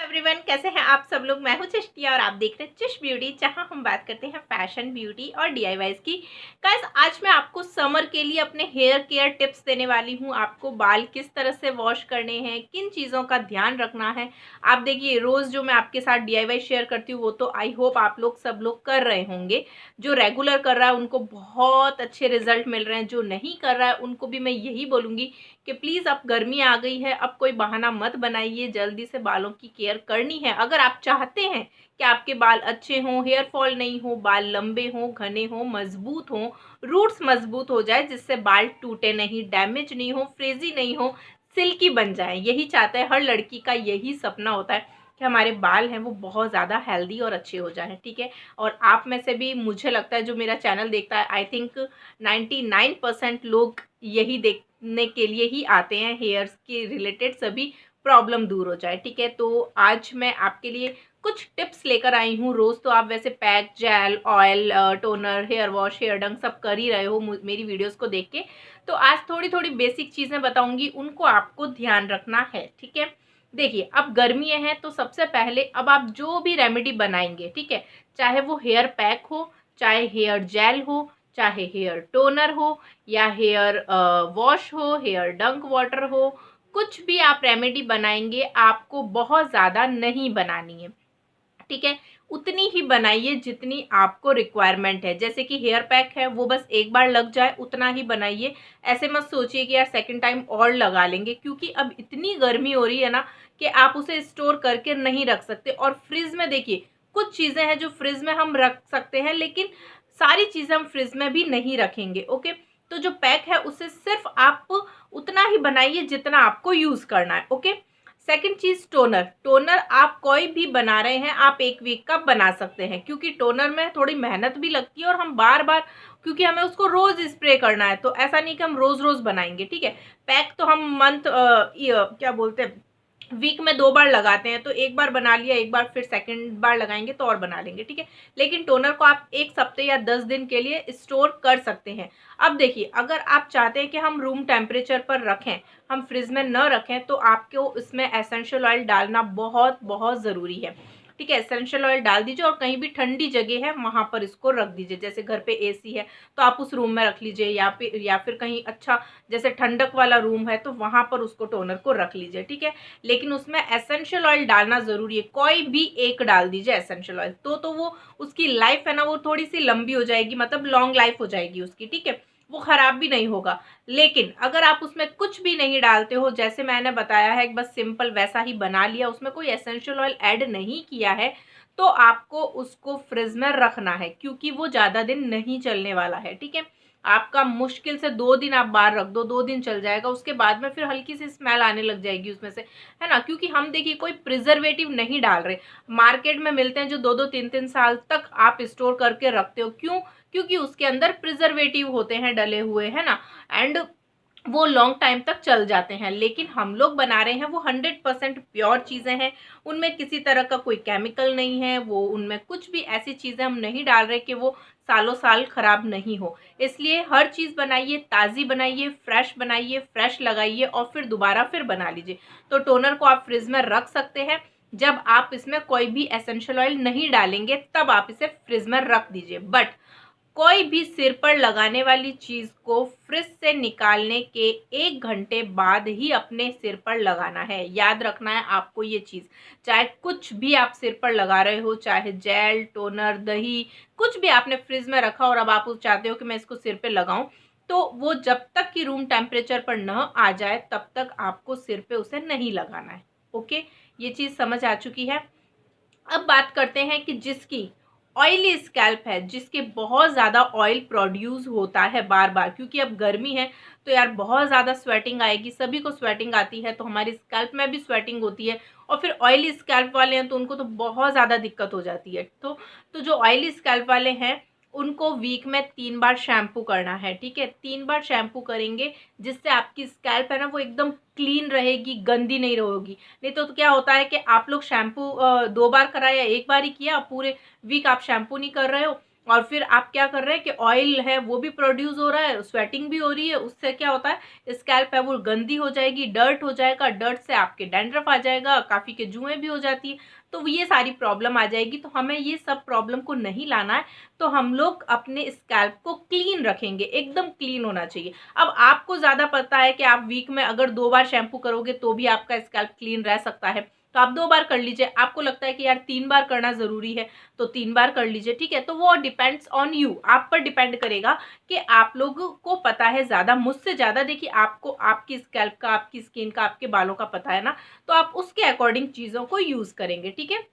Everyone, कैसे हैं आप सब लोग। मैं हूं चिश्तिया और आप देख रहे हैं चिश ब्यूटी, जहां हम बात करते हैं फैशन, ब्यूटी और डीआईवाईज की। गाइस, आज मैं आपको समर के लिए अपने हेयर केयर टिप्स देने वाली हूं। आपको बाल किस तरह से वॉश करने हैं, किन चीज़ों का ध्यान रखना है। आप देखिए, रोज़ जो मैं आपके साथ डीआईवाई शेयर करती हूँ वो तो आई होप आप लोग सब लोग कर रहे होंगे। जो रेगुलर कर रहा है उनको बहुत अच्छे रिजल्ट मिल रहे हैं, जो नहीं कर रहा है उनको भी मैं यही बोलूँगी कि प्लीज़, अब गर्मी आ गई है, अब कोई बहाना मत बनाइए, जल्दी से बालों की केयर करनी है। अगर आप चाहते हैं कि आपके बाल अच्छे हों, हेयर फॉल नहीं हो, बाल लंबे हों, घने हों, मजबूत हों, रूट्स मजबूत हो जाए, जिससे बाल टूटे नहीं, डैमेज नहीं हो, फ्रीजी नहीं हो, सिल्की बन जाए, यही चाहता है हर लड़की का, यही सपना होता है कि हमारे बाल हैं वो बहुत ज़्यादा हेल्दी और अच्छे हो जाएं। ठीक है, और आप में से भी मुझे लगता है जो मेरा चैनल देखता है, आई थिंक 99% लोग यही देखने के लिए ही आते हैं, हेयर्स के रिलेटेड सभी प्रॉब्लम दूर हो जाए। ठीक है, तो आज मैं आपके लिए कुछ टिप्स लेकर आई हूँ। रोज़ तो आप वैसे pack, gel, oil, toner, hair wash, hair डंग सब कर ही रहे हो मेरी वीडियोस को देख के। तो आज थोड़ी थोड़ी बेसिक चीज़ें बताऊंगी, उनको आपको ध्यान रखना है। ठीक है, देखिए, अब गर्मियाँ हैं तो सबसे पहले अब आप जो भी रेमेडी बनाएंगे, ठीक है, चाहे वो हेयर पैक हो, चाहे हेयर जेल हो, चाहे हेयर टोनर हो, या हेयर वॉश हो, हेयर डंक वाटर हो, कुछ भी आप रेमेडी बनाएंगे आपको बहुत ज़्यादा नहीं बनानी है। ठीक है, उतनी ही बनाइए जितनी आपको रिक्वायरमेंट है। जैसे कि हेयर पैक है वो बस एक बार लग जाए उतना ही बनाइए। ऐसे मत सोचिए कि यार सेकंड टाइम और लगा लेंगे, क्योंकि अब इतनी गर्मी हो रही है ना कि आप उसे स्टोर करके नहीं रख सकते। और फ्रिज में देखिए, कुछ चीज़ें हैं जो फ्रिज में हम रख सकते हैं, लेकिन सारी चीज़ें हम फ्रिज में भी नहीं रखेंगे। ओके, तो जो पैक है उसे सिर्फ आप उतना ही बनाइए जितना आपको यूज़ करना है। ओके, सेकंड चीज, टोनर। टोनर आप कोई भी बना रहे हैं आप एक वीक का बना सकते हैं, क्योंकि टोनर में थोड़ी मेहनत भी लगती है और हम बार बार, क्योंकि हमें उसको रोज स्प्रे करना है, तो ऐसा नहीं कि हम रोज रोज बनाएंगे। ठीक है, पैक तो हम क्या बोलते हैं, वीक में 2 बार लगाते हैं, तो एक बार बना लिया, एक बार फिर सेकंड बार लगाएंगे तो और बना लेंगे। ठीक है, लेकिन टोनर को आप 1 हफ्ते या 10 दिन के लिए स्टोर कर सकते हैं। अब देखिए, अगर आप चाहते हैं कि हम रूम टेम्परेचर पर रखें, हम फ्रिज में न रखें, तो आपको इसमें एसेंशियल ऑयल डालना बहुत बहुत ज़रूरी है। ठीक है, एसेंशियल ऑयल डाल दीजिए और कहीं भी ठंडी जगह है वहां पर इसको रख दीजिए। जैसे घर पे एसी है तो आप उस रूम में रख लीजिए, या फिर कहीं अच्छा जैसे ठंडक वाला रूम है तो वहां पर उसको टोनर को रख लीजिए। ठीक है, लेकिन उसमें एसेंशियल ऑयल डालना जरूरी है, कोई भी एक डाल दीजिए एसेंशियल ऑयल, तो वो उसकी लाइफ है ना वो थोड़ी सी लंबी हो जाएगी, मतलब लॉन्ग लाइफ हो जाएगी उसकी। ठीक है, वो खराब भी नहीं होगा। लेकिन अगर आप उसमें कुछ भी नहीं डालते हो, जैसे मैंने बताया है, बस सिंपल वैसा ही बना लिया, उसमें कोई एसेंशियल ऑयल ऐड नहीं किया है, तो आपको उसको फ्रिज में रखना है, क्योंकि वो ज्यादा दिन नहीं चलने वाला है। ठीक है, आपका मुश्किल से 2 दिन आप बाहर रख दो, 2 दिन चल जाएगा, उसके बाद में फिर हल्की सी स्मेल आने लग जाएगी उसमें से, है ना। क्योंकि हम देखिए कोई प्रिजर्वेटिव नहीं डाल रहे, मार्केट में मिलते हैं जो 2-2 3-3 साल तक आप स्टोर करके रखते हो। क्यों? क्योंकि उसके अंदर प्रिजर्वेटिव होते हैं डले हुए, है ना, एंड वो लॉन्ग टाइम तक चल जाते हैं। लेकिन हम लोग बना रहे हैं वो 100% प्योर चीज़ें हैं, उनमें किसी तरह का कोई केमिकल नहीं है, वो उनमें कुछ भी ऐसी चीज़ें हम नहीं डाल रहे कि वो सालों साल खराब नहीं हो। इसलिए हर चीज़ बनाइए, ताज़ी बनाइए, फ्रेश लगाइए और फिर दोबारा फिर बना लीजिए। तो टोनर को आप फ्रिज में रख सकते हैं, जब आप इसमें कोई भी एसेंशियल ऑयल नहीं डालेंगे तब आप इसे फ्रिज में रख दीजिए। बट कोई भी सिर पर लगाने वाली चीज को फ्रिज से निकालने के 1 घंटे बाद ही अपने सिर पर लगाना है। याद रखना है आपको ये चीज। चाहे कुछ भी आप सिर पर लगा रहे हो, चाहे जेल, टोनर, दही, कुछ भी आपने फ्रिज में रखा और अब आप चाहते हो कि मैं इसको सिर पे लगाऊं, तो वो जब तक कि रूम टेम्परेचर पर न आ जाए तब तक आपको सिर पे उसे नहीं लगाना है। ओके, ये चीज समझ आ चुकी है। अब बात करते हैं कि जिसकी ऑयली स्कैल्प है, जिसके बहुत ज़्यादा ऑयल प्रोड्यूस होता है बार बार, क्योंकि अब गर्मी है तो यार बहुत ज़्यादा स्वेटिंग आएगी, सभी को स्वेटिंग आती है, तो हमारी स्कैल्प में भी स्वेटिंग होती है। और फिर ऑयली स्कैल्प वाले हैं तो उनको तो बहुत ज़्यादा दिक्कत हो जाती है। तो जो ऑयली स्कैल्प वाले हैं उनको वीक में 3 बार शैम्पू करना है। ठीक है, 3 बार शैम्पू करेंगे, जिससे आपकी स्कैल्प है ना वो एकदम क्लीन रहेगी, गंदी नहीं रहेगी। नहीं तो क्या होता है कि आप लोग शैम्पू 2 बार कराया, 1 बार ही किया, पूरे वीक आप शैम्पू नहीं कर रहे हो, और फिर आप क्या कर रहे हैं कि ऑयल है वो भी प्रोड्यूस हो रहा है, स्वेटिंग भी हो रही है, उससे क्या होता है स्कैल्प है वो गंदी हो जाएगी, डर्ट हो जाएगा, डर्ट से आपके डैंड्रफ आ जाएगा, काफ़ी के जुएँ भी हो जाती है, तो ये सारी प्रॉब्लम आ जाएगी। तो हमें ये सब प्रॉब्लम को नहीं लाना है, तो हम लोग अपने स्कैल्प को क्लीन रखेंगे, एकदम क्लीन होना चाहिए। अब आपको ज़्यादा पता है कि आप वीक में अगर 2 बार शैम्पू करोगे तो भी आपका स्कैल्प क्लीन रह सकता है, तो आप 2 बार कर लीजिए। आपको लगता है कि यार 3 बार करना ज़रूरी है तो 3 बार कर लीजिए, ठीक है। तो वो डिपेंड्स ऑन यू, आप पर डिपेंड करेगा कि आप लोगों को पता है ज़्यादा, मुझसे ज़्यादा देखिए आपको आपकी स्कैल्प का, आपकी स्किन का, आपके बालों का पता है ना, तो आप उसके अकॉर्डिंग चीज़ों को यूज़ करेंगे, ठीक है।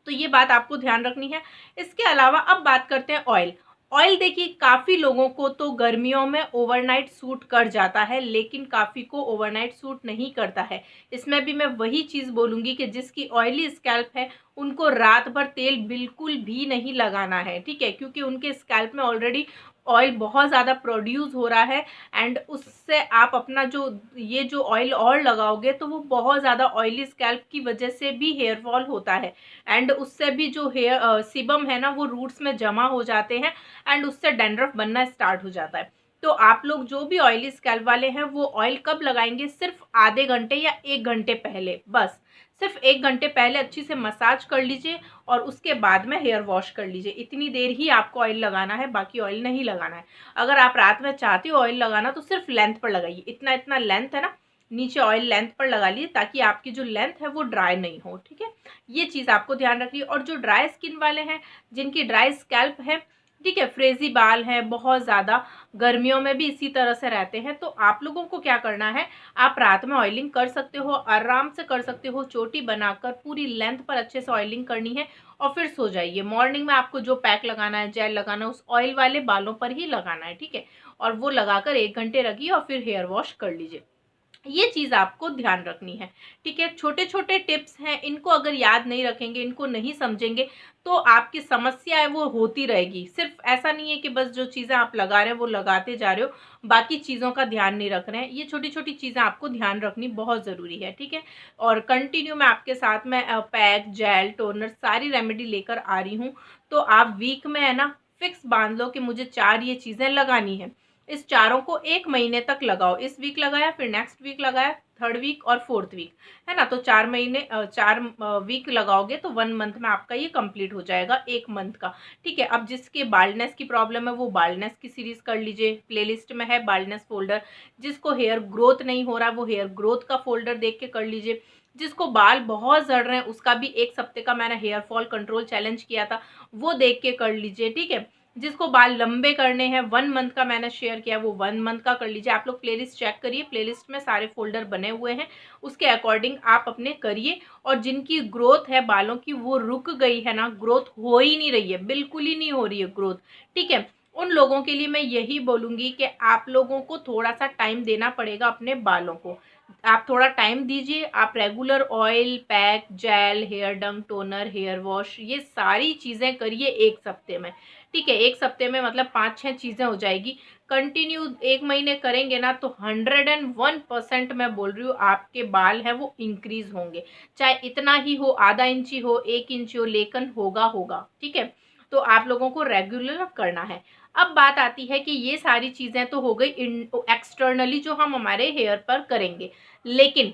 तो ये बात आपको ध्यान रखनी है। इसके अलावा अब बात करते हैं ऑयल। ऑयल देखिए काफ़ी लोगों को तो गर्मियों में ओवरनाइट सूट कर जाता है, लेकिन काफ़ी को ओवरनाइट सूट नहीं करता है। इसमें भी मैं वही चीज़ बोलूँगी कि जिसकी ऑयली स्कैल्प है उनको रात भर तेल बिल्कुल भी नहीं लगाना है, ठीक है, क्योंकि उनके स्कैल्प में ऑलरेडी ऑयल बहुत ज़्यादा प्रोड्यूस हो रहा है, एंड उससे आप अपना जो ये जो ऑयल और लगाओगे तो वो बहुत ज़्यादा ऑयली स्कैल्प की वजह से भी हेयर फॉल होता है, एंड उससे भी जो हेयर सीबम है ना वो रूट्स में जमा हो जाते हैं, एंड उससे डैंड्रफ बनना स्टार्ट हो जाता है। तो आप लोग जो भी ऑयली स्कैल्प वाले हैं वो ऑयल कब लगाएंगे, सिर्फ आधे घंटे या 1 घंटे पहले, बस सिर्फ 1 घंटे पहले अच्छी से मसाज कर लीजिए और उसके बाद में हेयर वॉश कर लीजिए। इतनी देर ही आपको ऑयल लगाना है, बाकी ऑयल नहीं लगाना है। अगर आप रात में चाहते हो ऑयल लगाना तो सिर्फ लेंथ पर लगाइए, इतना इतना लेंथ है ना, नीचे ऑयल लेंथ पर लगा लीजिए ताकि आपकी जो लेंथ है वो ड्राई नहीं हो, ठीक है। ये चीज़ आपको ध्यान रखनी है। और जो ड्राई स्किन वाले हैं, जिनकी ड्राई स्कैल्प है, ठीक है, फ्रेजी बाल हैं बहुत ज़्यादा, गर्मियों में भी इसी तरह से रहते हैं, तो आप लोगों को क्या करना है, आप रात में ऑयलिंग कर सकते हो, आराम से कर सकते हो, चोटी बनाकर पूरी लेंथ पर अच्छे से ऑयलिंग करनी है और फिर सो जाइए। मॉर्निंग में आपको जो पैक लगाना है, जेल लगाना है, उस ऑयल वाले बालों पर ही लगाना है, ठीक है, और वो लगाकर 1 घंटे रखिए और फिर हेयर वॉश कर लीजिए। ये चीज़ आपको ध्यान रखनी है, ठीक है। छोटे छोटे टिप्स हैं, इनको अगर याद नहीं रखेंगे, इनको नहीं समझेंगे तो आपकी समस्या है वो होती रहेगी। सिर्फ ऐसा नहीं है कि बस जो चीज़ें आप लगा रहे हैं वो लगाते जा रहे हो, बाकी चीज़ों का ध्यान नहीं रख रहे हैं। ये छोटी छोटी चीज़ें आपको ध्यान रखनी बहुत ज़रूरी है, ठीक है। और कंटिन्यू मैं आपके साथ में पैक, जेल, टोनर सारी रेमेडी लेकर आ रही हूँ, तो आप वीक में है ना फिक्स बांध लो कि मुझे 4 ये चीज़ें लगानी है। इस चारों को 1 महीने तक लगाओ, इस वीक लगाया, फिर नेक्स्ट वीक लगाया, 3rd वीक और 4th वीक, है ना। तो 4 महीने 4 वीक लगाओगे तो 1 मंथ में आपका ये कंप्लीट हो जाएगा, 1 मंथ का, ठीक है। अब जिसके बाल्डनेस की प्रॉब्लम है वो बाल्डनेस की सीरीज कर लीजिए, प्लेलिस्ट में है बाल्डनेस फोल्डर। जिसको हेयर ग्रोथ नहीं हो रहा वो हेयर ग्रोथ का फोल्डर देख के कर लीजिए। जिसको बाल बहुत झड़ रहे हैं उसका भी 1 हफ्ते का मैंने हेयर फॉल कंट्रोल चैलेंज किया था, वो देख के कर लीजिए, ठीक है। जिसको बाल लंबे करने हैं 1 मंथ का मैंने शेयर किया, वो 1 मंथ का कर लीजिए। आप लोग प्लेलिस्ट चेक करिए, प्लेलिस्ट में सारे फोल्डर बने हुए हैं, उसके अकॉर्डिंग आप अपने करिए। और जिनकी ग्रोथ है बालों की वो रुक गई है ना, ग्रोथ हो ही नहीं रही है, बिल्कुल ही नहीं हो रही है ग्रोथ, ठीक है, उन लोगों के लिए मैं यही बोलूँगी कि आप लोगों को थोड़ा सा टाइम देना पड़ेगा अपने बालों को। आप थोड़ा टाइम दीजिए, आप regular oil, pack, gel, hair डंग, टोनर, हेयर वॉश, ये सारी चीज़ें करिए 1 हफ्ते में, ठीक है। 1 हफ्ते में मतलब 5-6 चीज़ें हो जाएगी। कंटिन्यू 1 महीने करेंगे ना तो 101% मैं बोल रही हूँ आपके बाल हैं वो इंक्रीज होंगे, चाहे इतना ही हो, आधा इंची हो, 1 इंच हो, लेकिन होगा होगा, ठीक है। तो आप लोगों को रेगुलर करना है। अब बात आती है कि ये सारी चीज़ें तो हो गई एक्सटर्नली जो हम हमारे हेयर पर करेंगे, लेकिन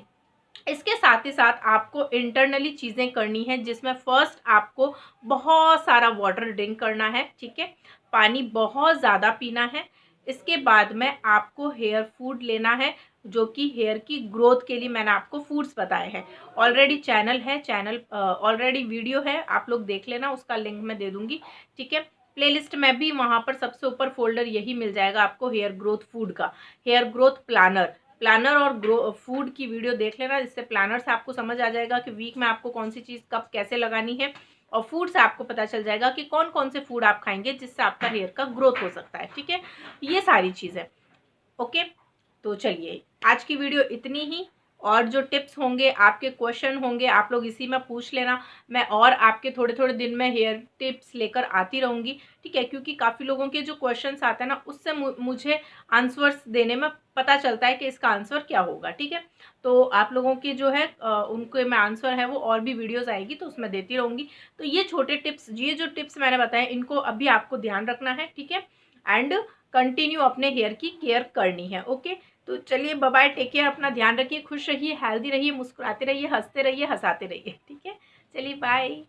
इसके साथ ही साथ आपको इंटरनली चीज़ें करनी है, जिसमें फर्स्ट आपको बहुत सारा वाटर ड्रिंक करना है, ठीक है, पानी बहुत ज़्यादा पीना है। इसके बाद में आपको हेयर फूड लेना है, जो कि हेयर की ग्रोथ के लिए मैंने आपको फूड्स बताए हैं। ऑलरेडी चैनल है, चैनल ऑलरेडी वीडियो है, आप लोग देख लेना, उसका लिंक मैं दे दूँगी, ठीक है। प्लेलिस्ट में भी वहाँ पर सबसे ऊपर फोल्डर यही मिल जाएगा आपको, हेयर ग्रोथ फूड का, हेयर ग्रोथ प्लानर और फूड की वीडियो देख लेना, जिससे प्लानर से आपको समझ आ जाएगा कि वीक में आपको कौन सी चीज़ कब कैसे लगानी है, और फूड से आपको पता चल जाएगा कि कौन कौन से फूड आप खाएंगे जिससे आपका हेयर का ग्रोथ हो सकता है, ठीक है। ये सारी चीज़ें ओके। तो चलिए आज की वीडियो इतनी ही। और जो टिप्स होंगे, आपके क्वेश्चन होंगे, आप लोग इसी में पूछ लेना। मैं और आपके थोड़े थोड़े दिन में हेयर टिप्स लेकर आती रहूँगी, ठीक है, क्योंकि काफ़ी लोगों के जो क्वेश्चंस आते हैं ना, उससे मुझे आंसर्स देने में पता चलता है कि इसका आंसर क्या होगा, ठीक है। तो आप लोगों के जो है उनके मैं आंसर है वो और भी वीडियोस आएगी तो उसमें देती रहूँगी। तो ये छोटे टिप्स, ये जो टिप्स मैंने बताए, इनको अभी आपको ध्यान रखना है, ठीक है, एंड कंटिन्यू अपने हेयर की केयर करनी है। ओके, तो चलिए, बाय बाय, टेक केयर, अपना ध्यान रखिए, खुश रहिए, हेल्दी रहिए, मुस्कुराते रहिए, हंसते रहिए, हंसाते रहिए, ठीक है। चलिए बाय।